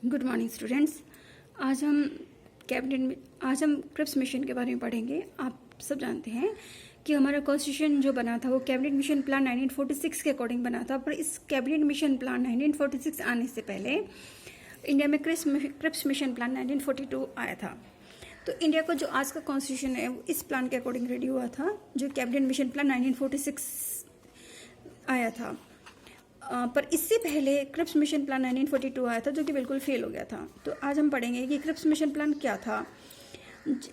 Good morning students. आज हम Cripps mission के बारे में पढ़ेंगे। आप सब जानते हैं कि हमारा कॉन्स्टिट्यूशन जो बना था वो कैबिनेट मिशन प्लान 1946 के अकॉर्डिंग बना था, पर इस कैबिनेट मिशन प्लान 1946 आने से पहले इंडिया में क्रिप्स मिशन प्लान 1942 आया था। तो इंडिया का जो आज का कॉन्स्टिट्यूशन है वो इस प्लान के अकॉर्डिंग रेडी हुआ था, जो कैबिनेट मिशन प्लान 1946 आया था। पर इससे पहले क्रिप्स मिशन प्लान 1942 आया था, जो कि बिल्कुल फेल हो गया था। तो आज हम पढ़ेंगे कि क्रिप्स मिशन प्लान क्या था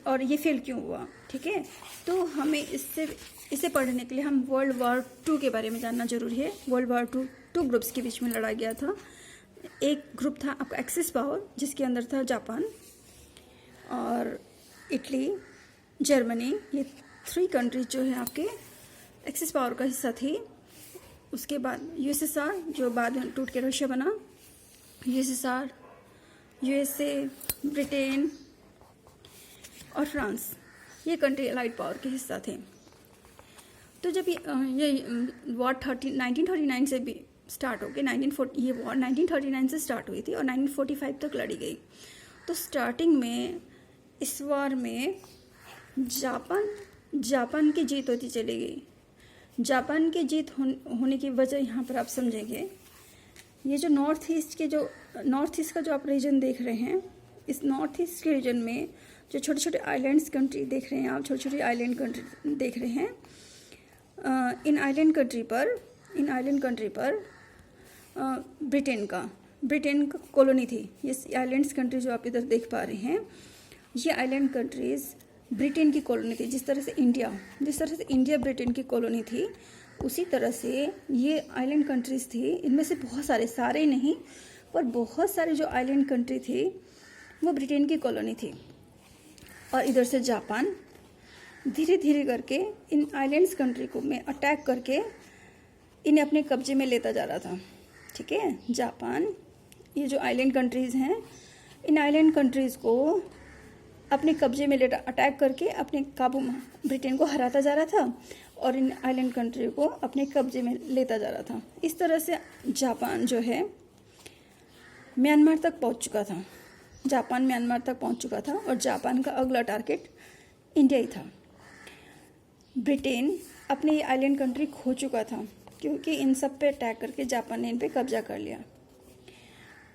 और ये फेल क्यों हुआ। ठीक है, तो हमें इसे पढ़ने के लिए हम वर्ल्ड वॉर 2 के बारे में जानना जरूरी है। वर्ल्ड वॉर 2 ग्रुप्स के बीच में लड़ा गया था। एक ग्रुप था आपका एक्सिस पावर, जिसके अंदर था जापान और इटली, जर्मनी। ये 3 कंट्रीज जो है आपके एक्सिस पावर का हिस्सा थी। उसके बाद यूएसएसआर, जो बाद में टूट के रशिया बना। यूएसएसआर, यूएसए, ब्रिटेन और फ्रांस, ये कंट्री अलाइड पावर के हिस्सा थे। तो जब ये वॉर 1939 से भी स्टार्ट हो गई, ये वॉर 1939 से स्टार्ट हुई थी और 1945 तक लड़ी गई। तो स्टार्टिंग में इस वॉर में जापान की जीत होती चली गई। जापान की जीत होने की वजह यहाँ पर आप समझेंगे। ये जो नॉर्थ ईस्ट का जो आप रीजन देख रहे हैं, इस नॉर्थ ईस्ट के रीजन में जो छोटे छोटे आइलैंड्स कंट्री देख रहे हैं आप, छोटे छोटे आइलैंड कंट्री देख रहे हैं। इन आइलैंड कंट्री पर ब्रिटेन का कॉलोनी थी। ये आइलैंड्स कंट्री जो आप इधर देख पा रहे हैं, ये आइलैंड कंट्रीज ब्रिटेन की कॉलोनी थी। जिस तरह से इंडिया ब्रिटेन की कॉलोनी थी, उसी तरह से ये आइलैंड कंट्रीज थी। इनमें से बहुत सारे नहीं, पर बहुत सारे जो आइलैंड कंट्री थी वो ब्रिटेन की कॉलोनी थी। और इधर से जापान धीरे धीरे करके इन आइलैंड्स कंट्री को में अटैक करके इन्हें अपने कब्जे में लेता जा रहा था। ठीक है, जापान, ये जो आइलैंड कंट्रीज हैं, इन आइलैंड कंट्रीज को अपने कब्जे में अटैक करके अपने काबू में ब्रिटेन को हराता जा रहा था और इन आइलैंड कंट्री को अपने कब्जे में लेता जा रहा था। इस तरह से जापान जो है म्यांमार तक पहुंच चुका था और जापान का अगला टारगेट इंडिया ही था। ब्रिटेन अपने ये आइलैंड कंट्री खो चुका था, क्योंकि इन सब पे अटैक करके जापान ने इन पे कब्जा कर लिया।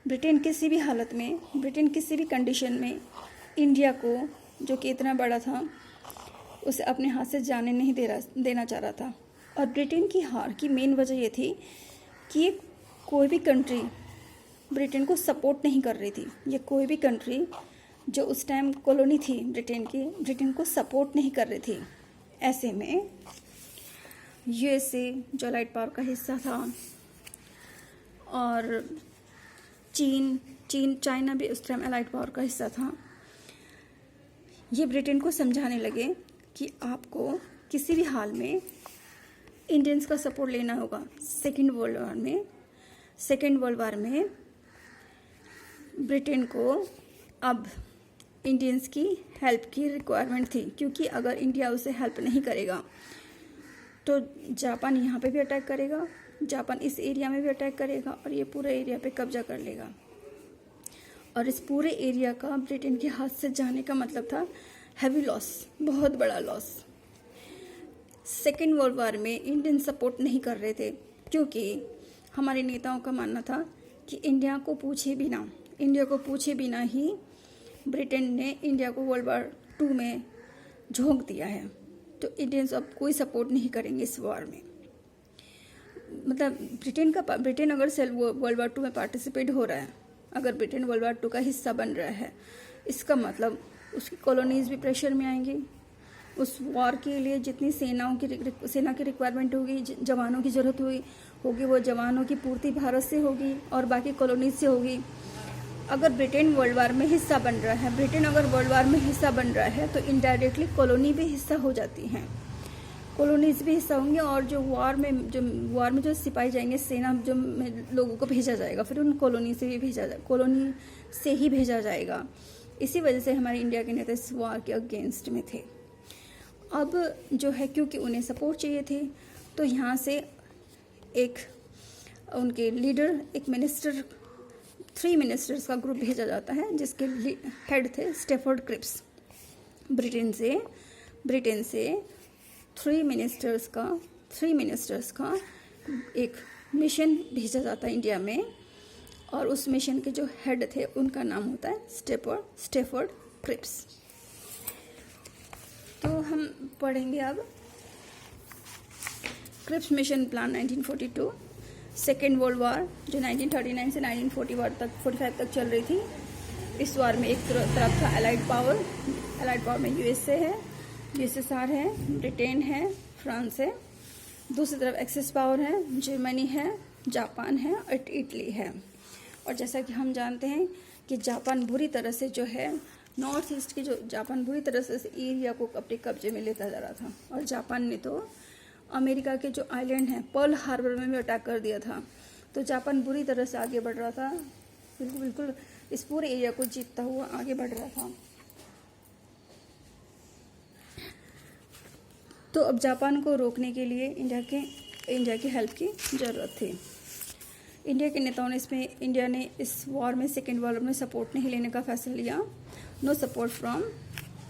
ब्रिटेन किसी भी कंडीशन में इंडिया को, जो कि इतना बड़ा था, उसे अपने हाथ से जाने नहीं देना चाह रहा था। और ब्रिटेन की हार की मेन वजह ये थी कि कोई भी कंट्री ब्रिटेन को सपोर्ट नहीं कर रही थी। ये कोई भी कंट्री जो उस टाइम कॉलोनी थी ब्रिटेन की, ब्रिटेन को सपोर्ट नहीं कर रही थी। ऐसे में यूएसए, जो अलाइड पावर का हिस्सा था, और चाइना भी उस टाइम अलाइड पावर का हिस्सा था, ये ब्रिटेन को समझाने लगे कि आपको किसी भी हाल में इंडियंस का सपोर्ट लेना होगा। सेकेंड वर्ल्ड वार में ब्रिटेन को अब इंडियंस की हेल्प की रिक्वायरमेंट थी, क्योंकि अगर इंडिया उसे हेल्प नहीं करेगा तो जापान यहाँ पे भी अटैक करेगा, जापान इस एरिया में भी अटैक करेगा और ये पूरे एरिया पे कब्जा कर लेगा। और इस पूरे एरिया का ब्रिटेन के हाथ से जाने का मतलब था हैवी लॉस, बहुत बड़ा लॉस। सेकेंड वर्ल्ड वार में इंडियन सपोर्ट नहीं कर रहे थे, क्योंकि हमारे नेताओं का मानना था कि इंडिया को पूछे बिना ही ब्रिटेन ने इंडिया को वर्ल्ड वार 2 में झोंक दिया है। तो इंडियंस अब कोई सपोर्ट नहीं करेंगे इस वॉर में। मतलब ब्रिटेन अगर वर्ल्ड वार 2 में पार्टिसिपेट हो रहा है, अगर ब्रिटेन वर्ल्ड वार 2 का हिस्सा बन रहा है, इसका मतलब उसकी कॉलोनीज भी प्रेशर में आएंगी। उस वॉर के लिए जितनी सेना की रिक्वायरमेंट होगी, जवानों की ज़रूरत होगी, वो जवानों की पूर्ति भारत से होगी और बाकी कॉलोनीज से होगी। अगर ब्रिटेन वर्ल्ड वार में हिस्सा बन रहा है, तो इनडायरेक्टली कॉलोनी भी हिस्सा हो जाती हैं, कॉलोनीज भी हिस्सा होंगे। और जो वॉर में जो सिपाही जाएंगे, सेना जो लोगों को भेजा जाएगा, फिर उन कॉलोनी से ही भेजा जाएगा। इसी वजह से हमारे इंडिया के नेता इस वॉर के अगेंस्ट में थे। अब जो है, क्योंकि उन्हें सपोर्ट चाहिए थे, तो यहाँ से एक उनके लीडर, एक मिनिस्टर 3 मिनिस्टर्स का ग्रुप भेजा जाता है, जिसके हेड थे स्टेफोर्ड क्रिप्स। ब्रिटेन से 3 मिनिस्टर्स का एक मिशन भेजा जाता है इंडिया में, और उस मिशन के जो हेड थे उनका नाम होता है स्टेफोर्ड क्रिप्स। तो हम पढ़ेंगे अब Cripps mission plan 1942। Second world war जो 1939 से 1945 तक चल रही थी, इस वार में एक तरफ था अलाइड पावर में यूएसए है, यूएसएसआर है, ब्रिटेन है, फ्रांस है। दूसरी तरफ एक्सिस पावर है, जर्मनी है, जापान है और इटली है। और जैसा कि हम जानते हैं कि जापान बुरी तरह से जो है नॉर्थ ईस्ट की जो जापान बुरी तरह से एरिया को अपने कब्जे में लेता जा रहा था, और जापान ने तो अमेरिका के जो आइलैंड हैं पर्ल हार्बर में भी अटैक कर दिया था। तो जापान बुरी तरह से आगे बढ़ रहा था, बिल्कुल इस पूरे एरिया को जीतता हुआ आगे बढ़ रहा था। तो अब जापान को रोकने के लिए इंडिया की हेल्प की ज़रूरत थी। इंडिया के नेताओं ने इंडिया ने इस वॉर में, सेकेंड वॉर में सपोर्ट नहीं लेने का फैसला लिया। No support from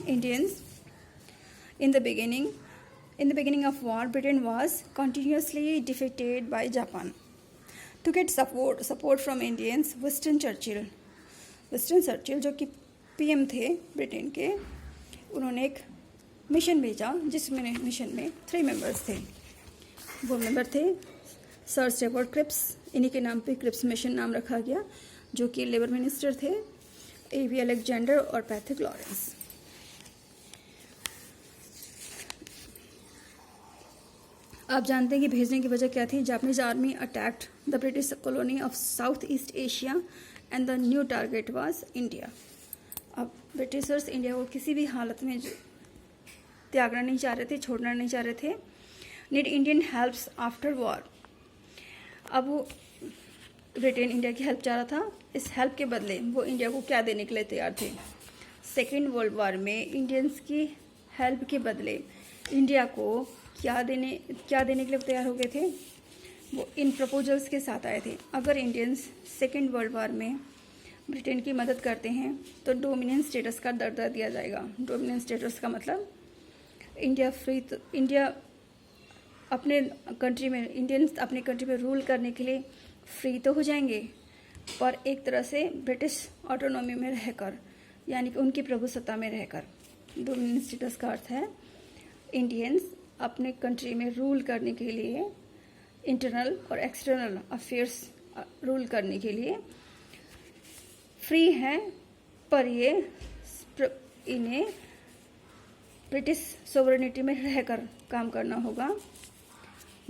Indians in the beginning of war. Britain was continuously defeated by Japan. To get support from Indians, Winston Churchill जो कि पीएम थे ब्रिटेन के, उन्होंने एक मिशन भेजा, जिस मिशन में 3 मेंबर्स थे। वो मेंबर थे सर स्टेफोर्ड क्रिप्स, इन्हीं के नाम पे क्रिप्स मिशन नाम रखा गया, जो कि लेबर मिनिस्टर थे, एवी अलेक्जेंडर और पैथिक लॉरेंस। आप जानते हैं कि भेजने की वजह क्या थी। Japanese army attacked the British colony of south east Asia and the new target was India. अब ब्रिटिशर्स इंडिया को किसी भी हालत में त्यागना नहीं चाह रहे थे, छोड़ना नहीं चाह रहे थे। Need Indian helps after war. अब वो ब्रिटेन इंडिया की हेल्प चाह रहा था, इस हेल्प के बदले वो इंडिया को क्या देने के लिए तैयार थे। सेकेंड वर्ल्ड वॉर में इंडियंस की हेल्प के बदले इंडिया को क्या देने के लिए तैयार हो गए थे, वो इन प्रपोजल्स के साथ आए थे। अगर इंडियंस सेकेंड वर्ल्ड वॉर में ब्रिटेन की मदद करते हैं तो डोमिनेंस स्टेटस का दर्जा दिया जाएगा। डोमिनेंस स्टेटस का मतलब इंडिया अपने कंट्री में, इंडियंस अपने कंट्री में रूल करने के लिए फ्री तो हो जाएंगे, पर एक तरह से ब्रिटिश ऑटोनॉमी में रहकर, यानी कि उनकी प्रभुसत्ता में रहकर। डोमिनेंस स्टेटस का अर्थ है इंडियंस अपने कंट्री में रूल करने के लिए, इंटरनल और एक्सटर्नल अफेयर्स रूल करने के लिए फ्री हैं, पर इन्हें ब्रिटिश सोवरेनिटी में रहकर काम करना होगा।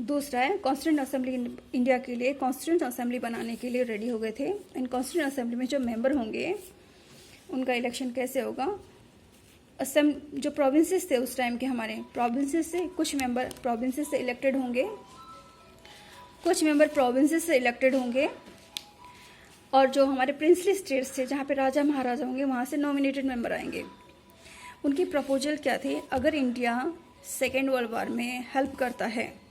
दूसरा है कॉन्स्टिट्यूंट असेंबली। इंडिया के लिए कॉन्स्टिट्यूंट असेंबली बनाने के लिए रेडी हो गए थे। इन कॉन्स्टिट्यूंट असेंबली में जो मेंबर होंगे उनका इलेक्शन कैसे होगा। जो प्रोविंसेस थे उस टाइम के, हमारे प्रोविंसेस से कुछ मेंबर प्रोविंसेस से इलेक्टेड होंगे, कुछ मेंबर प्रोविंसेस से इलेक्टेड होंगे, और जो हमारे प्रिंसली स्टेट्स थे जहाँ पे राजा महाराजा होंगे वहाँ से नॉमिनेटेड मेंबर आएंगे। उनकी प्रपोजल क्या थी, अगर इंडिया सेकेंड वर्ल्ड वॉर में हेल्प करता है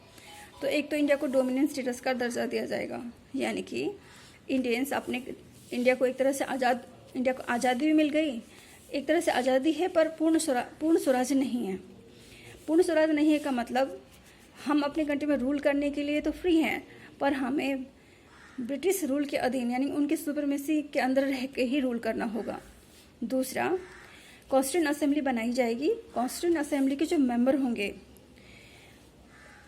तो एक तो इंडिया को डोमिनेंस स्टेटस का दर्जा दिया जाएगा, यानी कि इंडिया को एक तरह से इंडिया को आज़ादी भी मिल गई। एक तरह से आज़ादी है पर पूर्ण स्वराज नहीं है। पूर्ण स्वराज नहीं है का मतलब हम अपने कंट्री में रूल करने के लिए तो फ्री हैं, पर हमें ब्रिटिश रूल के अधीन, यानी उनकी सुपरमेसी के अंदर रह के ही रूल करना होगा। दूसरा, कॉन्स्टिट्यूंट असेंबली बनाई जाएगी। कॉन्स्टिट्यूंट असेंबली के जो मेंबर होंगे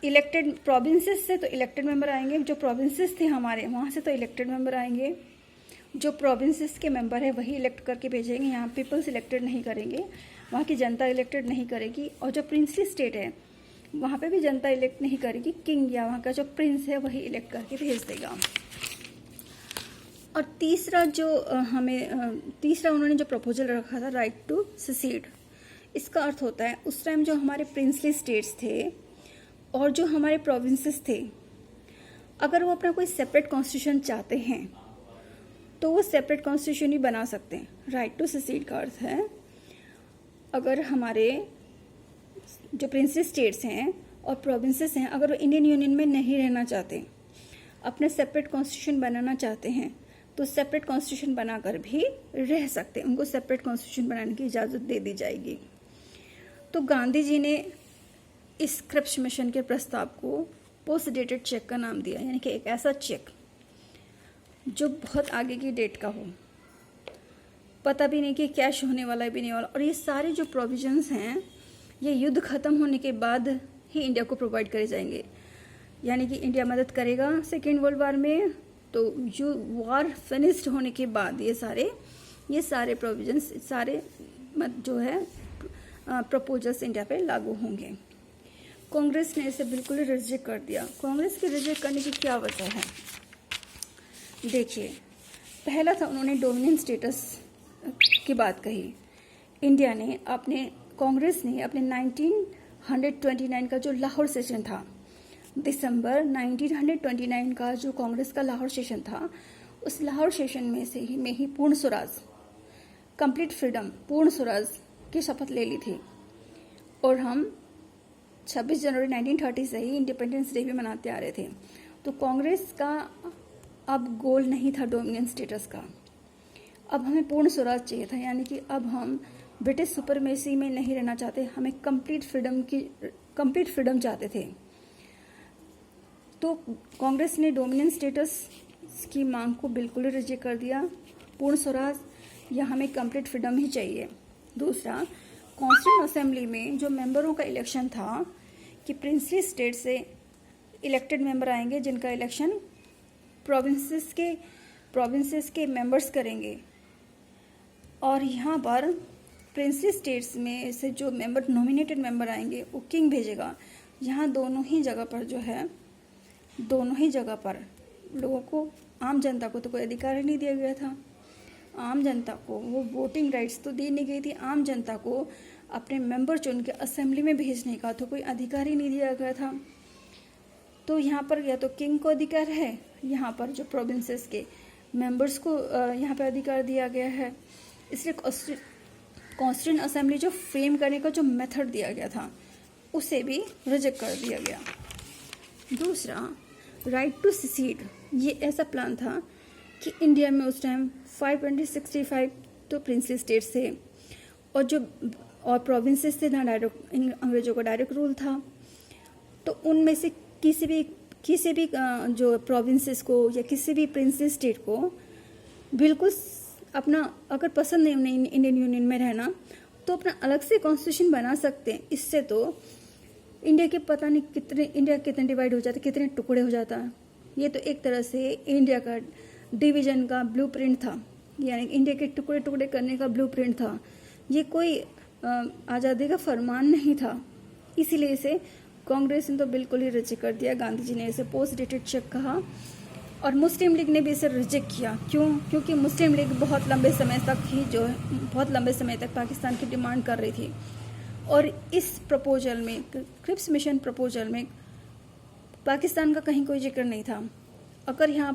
इलेक्टेड प्रोविंसेस से, तो इलेक्टेड मेंबर आएंगे। जो प्रोविंसेस थे हमारे वहाँ से तो इलेक्टेड मेंबर आएंगे। जो प्रोविंसेस के मेंबर है वही इलेक्ट करके भेजेंगे। यहाँ पीपल्स इलेक्टेड नहीं करेंगे, वहाँ की जनता इलेक्टेड नहीं करेगी। और जो प्रिंसली स्टेट है वहाँ पे भी जनता इलेक्ट नहीं करेगी, किंग या वहाँ का जो प्रिंस है वही इलेक्ट करके भेज देगा। और तीसरा उन्होंने जो प्रपोजल रखा था, राइट टू सेसीड। इसका अर्थ होता है उस टाइम जो हमारे प्रिंसली स्टेट्स थे और जो हमारे प्रोविंसेस थे, अगर वो अपना कोई सेपरेट कॉन्स्टिट्यूशन चाहते हैं तो वो सेपरेट कॉन्स्टिट्यूशन ही बना सकते हैं। राइट टू सेसीड का अर्थ है अगर हमारे जो प्रिंसली स्टेट्स हैं और प्रोविंसेस हैं, अगर वो इंडियन यूनियन में नहीं रहना चाहते, अपने सेपरेट कॉन्स्टिट्यूशन बनाना चाहते हैं, तो सेपरेट कॉन्स्टिट्यूशन बनाकर भी रह सकते हैं, उनको सेपरेट कॉन्स्टिट्यूशन बनाने की इजाज़त दे दी जाएगी। तो गांधी जी ने इस क्रिप्स मिशन के प्रस्ताव को पोस्ट डेटेड चेक का नाम दिया, यानी कि एक ऐसा चेक जो बहुत आगे की डेट का हो, पता भी नहीं कि कैश होने वाला भी नहीं वाला। और ये सारे जो प्रोविजंस हैं ये युद्ध खत्म होने के बाद ही इंडिया को प्रोवाइड करे जाएंगे, यानी कि इंडिया मदद करेगा सेकेंड वर्ल्ड वार में, तो जो वार फिनिश्ड होने के बाद ये सारे प्रोविजंस, सारे जो है प्रपोजल्स इंडिया पे लागू होंगे। कांग्रेस ने इसे बिल्कुल रिजेक्ट कर दिया। कांग्रेस के रिजेक्ट करने की क्या वजह है? देखिए, पहला था उन्होंने डोमिनियन स्टेटस की बात कही। कांग्रेस ने अपने 1929 का जो लाहौर सेशन था, दिसंबर 1929 का जो कांग्रेस का लाहौर सेशन था, उस लाहौर सेशन में ही पूर्ण स्वराज, कंप्लीट फ्रीडम, पूर्ण स्वराज की शपथ ले ली थी। और हम 26 जनवरी 1930 से ही इंडिपेंडेंस डे भी मनाते आ रहे थे। तो कांग्रेस का अब गोल नहीं था डोमिनियन स्टेटस का, अब हमें पूर्ण स्वराज चाहिए था, यानी कि अब हम ब्रिटिश सुपरमेसी में नहीं रहना चाहते, हमें कंप्लीट फ्रीडम चाहते थे। तो कांग्रेस ने डोमिनियन स्टेटस की मांग को बिल्कुल रिजेक्ट कर दिया। पूर्ण स्वराज या हमें कंप्लीट फ्रीडम ही चाहिए। दूसरा, कॉन्स्टिट्यूंट असेंबली में जो मेंबरों का इलेक्शन था कि प्रिंसली स्टेट से इलेक्टेड मेंबर आएंगे जिनका इलेक्शन प्रोविंसेस के मेंबर्स करेंगे, और यहाँ पर प्रिंसली स्टेट्स में से जो नॉमिनेटेड मेंबर आएंगे वो किंग भेजेगा। यहाँ दोनों ही जगह पर लोगों को, आम जनता को तो कोई अधिकार ही नहीं दिया गया था। आम जनता को वो वोटिंग राइट्स तो दी नहीं गई थी, आम जनता को अपने मेंबर चुन के असेंबली में भेजने का तो कोई अधिकार ही नहीं दिया गया था। तो यहाँ पर या तो किंग को अधिकार है, यहाँ पर जो प्रोविंसेस के मेंबर्स को यहाँ पर अधिकार दिया गया है। इसलिए कॉन्स्टिट्यूंट असेंबली जो फ्रेम करने का जो मेथड दिया गया था उसे भी रिजेक्ट कर दिया गया। दूसरा, राइट टू सिसीड, ये ऐसा प्लान था कि इंडिया में उस टाइम 565 तो प्रिंसली स्टेट्स थे और प्रोविंसेस थे, जहाँ डायरेक्ट अंग्रेजों का डायरेक्ट रूल था। तो उनमें से किसी भी जो प्रोविंसेस को या किसी भी प्रिंसली स्टेट को बिल्कुल अपना, अगर पसंद नहीं उन्हें इंडियन यूनियन में रहना, तो अपना अलग से कॉन्स्टिट्यूशन बना सकते हैं। इससे तो इंडिया कितने डिवाइड हो जाते, कितने टुकड़े हो जाता। ये तो एक तरह से इंडिया का डिवीजन का ब्लूप्रिंट था, यानी इंडिया के टुकड़े टुकड़े करने का ब्लूप्रिंट था। ये कोई आज़ादी का फरमान नहीं था। इसीलिए इसे कांग्रेस ने तो बिल्कुल ही रिजेक्ट कर दिया। गांधी जी ने इसे पोस्ट डेटेड चेक कहा और मुस्लिम लीग ने भी इसे रिजेक्ट किया। क्योंकि मुस्लिम लीग बहुत लंबे समय तक पाकिस्तान की डिमांड कर रही थी। और इस प्रपोजल में, क्रिप्स मिशन प्रपोजल में, पाकिस्तान का कहीं कोई जिक्र नहीं था। अगर यहाँ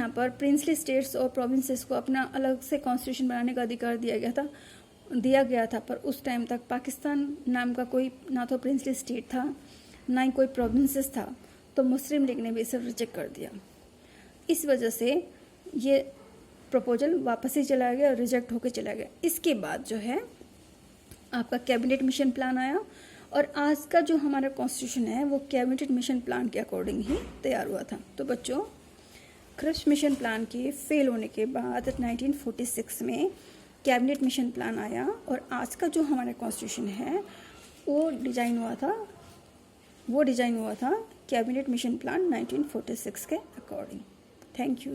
पर प्रिंसली स्टेट्स और प्रोविंसेस को अपना अलग से कॉन्स्टिट्यूशन बनाने का अधिकार दिया गया था, पर उस टाइम तक पाकिस्तान नाम का कोई ना तो प्रिंसली स्टेट था, ना ही कोई प्रोविंसेस था। तो मुस्लिम लीग ने भी इसे रिजेक्ट कर दिया। इस वजह से ये प्रपोजल वापस ही चला गया और रिजेक्ट होकर चला गया। इसके बाद जो है आपका कैबिनेट मिशन प्लान आया, और आज का जो हमारा कॉन्स्टिट्यूशन है वो कैबिनेट मिशन प्लान के अकॉर्डिंग ही तैयार हुआ था। तो बच्चों, क्रिप्स मिशन प्लान के फेल होने के बाद 1946 में कैबिनेट मिशन प्लान आया, और आज का जो हमारा कॉन्स्टिट्यूशन है वो डिजाइन हुआ था कैबिनेट मिशन प्लान 1946 के अकॉर्डिंग। Thank you.